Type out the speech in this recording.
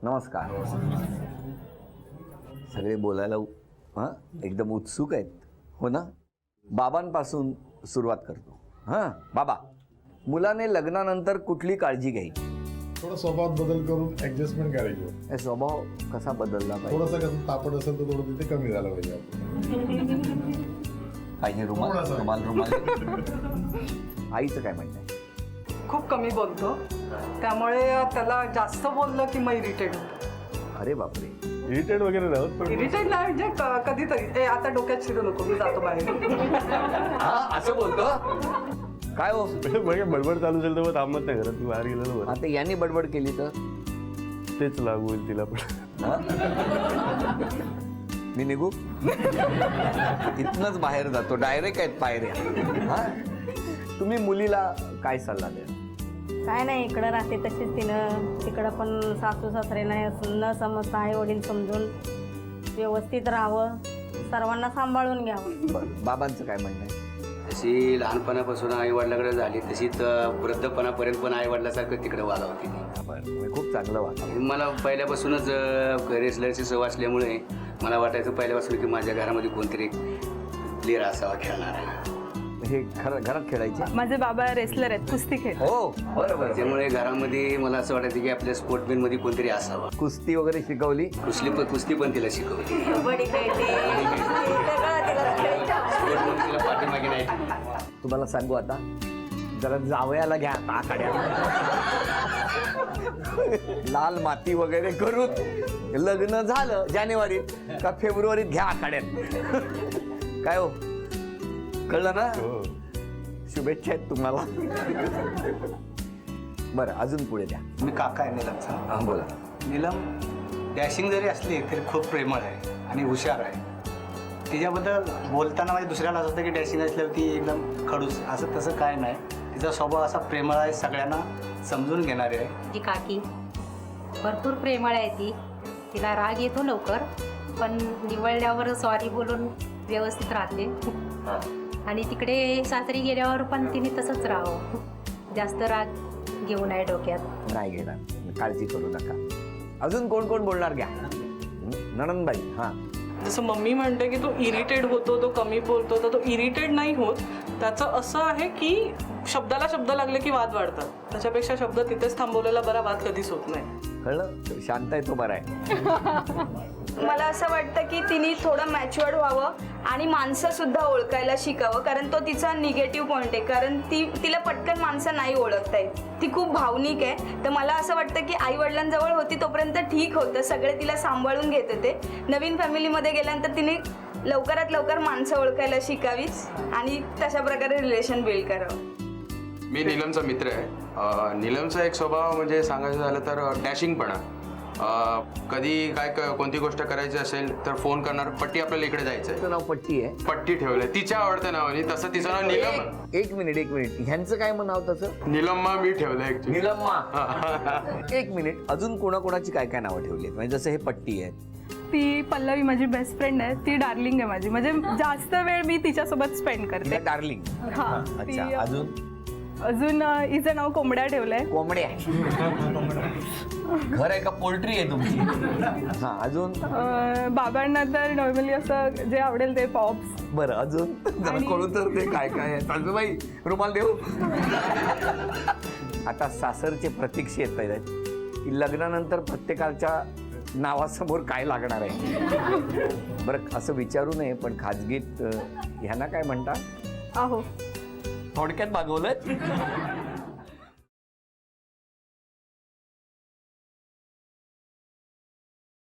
नमस्कार. सगळे बोलायला एकदम उत्सुक आहेत हो ना. बाबांपासून सुरुवात करतो. बाबा, मुलाने लग्नानंतर कुठली काळजी घ्यायची? थोडा स्वभावात बदल करून ऍडजस्टमेंट करायची. स्वभाव कसा बदलला पाहिजे? थोडासा कसं तापट असेल तर थोडं तिथे कमी झालं पाहिजे. रुमाल रुमाल रुमाल. आईचं काय म्हणणं आहे? खूप कमी बोलतो, त्यामुळे त्याला जास्त बोललं की मग इरिटेट होतो. अरे बापरे. इरिटेट वगैरे राहत पण इरिटेट नाही म्हणजे कधीतरी आता डोक्यात शिरू नको, मी जातो बाहेर. असं बोलतो काय हो? म्हणजे बडबड चालू असेल तर मग थांबत नाही घरात, बाहेर गेलं आता यांनी बडबड केली तर तेच लागू होईल तिला पण. मी निघू? इथनच बाहेर जातो, डायरेक्ट आहेत पायऱ्या. तुम्ही मुलीला काय सल्ला द्या? काय नाही, इकडं राहते तशीच तिनं, तिकडं पण सासू सासरे नाही न समजता आई वडील समजून व्यवस्थित राहावं, सर्वांना सांभाळून घ्यावं. बरं, बाबांचं काय म्हणणं आहे? तशी लहानपणापासून आई वडिलाकडे झाली तशी तर वृद्धपणापर्यंत पण आई वडिलासारखं तिकडे वागावती ती. बरं, खूप चांगलं वाटलं. मला पहिल्यापासूनच रेसलरची सवय असल्यामुळे मला वाटायचं पहिल्यापासून की माझ्या घरामध्ये कोणतरी प्लेअर असावा खेळणारा. हे घरात खेळायचे? माझे बाबा रेसलर आहेत, कुस्ती खेळ. हो बरोबर. त्यामुळे घरामध्ये मला असं वाटायचं की आपल्या स्पोर्टमॅन मध्ये कोणतरी असावा. कुस्ती वगैरे शिकवली? कुस्ती पण तिला शिकवली. कबड्डी खेळते, सगळं तिला खेळायचं. स्पोर्टमध्ये तिला पाठीमागे नाही. तुम्हाला सांगू आता, जरा जावयाला घ्या आखाड्यात, लाल माती वगैरे करून लग्न झालं जानेवारीत का फेब्रुवारीत घ्या आखाड्यात. काय हो, कळलं ना? शुभेच्छा आहेत तुम्हाला. बरं, अजून पुढे द्या. मी काका आहे नीलमचा. बोला. नीलम डॅशिंग जरी असली तरी खूप प्रेमळ आहे आणि हुशार आहे. तिच्याबद्दल बोलताना म्हणजे दुसऱ्याला असं होतं की डॅशिंग असल्यावर ती एकदम खडूस, असं तसं काय नाही. तिचा स्वभाव असा प्रेमळ आहे, सगळ्यांना समजून घेणारी आहे. जी काकी भरपूर प्रेमळ आहे ती. तिला राग येतो लवकर, पण निवडल्यावर सॉरी बोलून व्यवस्थित राहते. आणि तिकडे सासरी गेल्यावर पण तिने तसंच राहावं, जास्त राग घेऊ नये डोक्यात. नाही घेणार, काळजी करू नका. अजून कोण कोण बोलणार? घ्या. नणंदबाई. जसं मम्मी म्हणते की तो इरिटेट होतो, तो कमी बोलतो, तर तो इरिटेट नाही होत. त्याचं असं आहे की शब्दाला शब्द लागले की वाद वाढतात, त्याच्यापेक्षा शब्द तिथेच थांबवलेला बरा, वाद कधीच होत नाही. कळलं? शांत आहे तो बरा आहे. मला असं वाटतं की तिने थोडं मॅच्युअर्ड व्हावं आणि माणसं सुद्धा ओळखायला शिकावं, कारण तो तिचा निगेटिव्ह पॉईंट आहे. कारण तिला पटकन माणसं नाही ओळखता येत, ती खूप भावनिक आहे. तर मला असं वाटतं की आई वडिलांजवळ होती तोपर्यंत ठीक होतं, सगळे तिला सांभाळून घेत होते. नवीन फॅमिलीमध्ये गेल्यानंतर तिने लवकरात लवकर माणसं ओळखायला शिकावीच आणि तशा प्रकारे रिलेशन बिल्ड करावं. मी नीलमचा मित्र आहे. नीलमचा एक स्वभाव म्हणजे सांगायचं झालं तर डॅशिंगपणा. कधी काय कोणती गोष्ट करायची असेल तर फोन करणार, पट्टी आपल्याला इकडे जायचंय. तिचं नाव पट्टी आहे. पट्टी ठेवलंय तिच्या आवडत्या नावाने, तसं तिचं नाव नीलम. एक मिनिट, ह्यांचं काय नाव तसं? नीलम्मा मी ठेवलंय ऍक्च्युली. नीलम्मा. एक मिनिट, अजून कोणाकोणाची काय काय नावं ठेवली? म्हणजे जसं हे पट्टी आहे, ती पल्लवी माझी बेस्ट फ्रेंड आहे, ती डार्लिंग आहे माझी, म्हणजे जास्त वेळ मी तिच्यासोबत स्पेंड करते. डार्लिंग. हा. अच्छा. अजून हिचं नाव कोंबड्या ठेवलंय. कोंबड्या. घर आहे का पोल्ट्री आहे तुमची? अजून बाबांना तर नॉर्मली असं जे आवडेल ते पॉप्स. बरं, अजून जरा कळू तर ते काय काय आहे. सासूबाई, रुमाल देऊ. आता सासरचे प्रतीक्षा येत आहेत की लग्नानंतर प्रत्येकाच्या नावासमोर काय लागणार आहे. बरं, असं विचारू नये, पण खाजगीत ह्यांना काय म्हणतात? आहो. थोडक्यात भागवलं.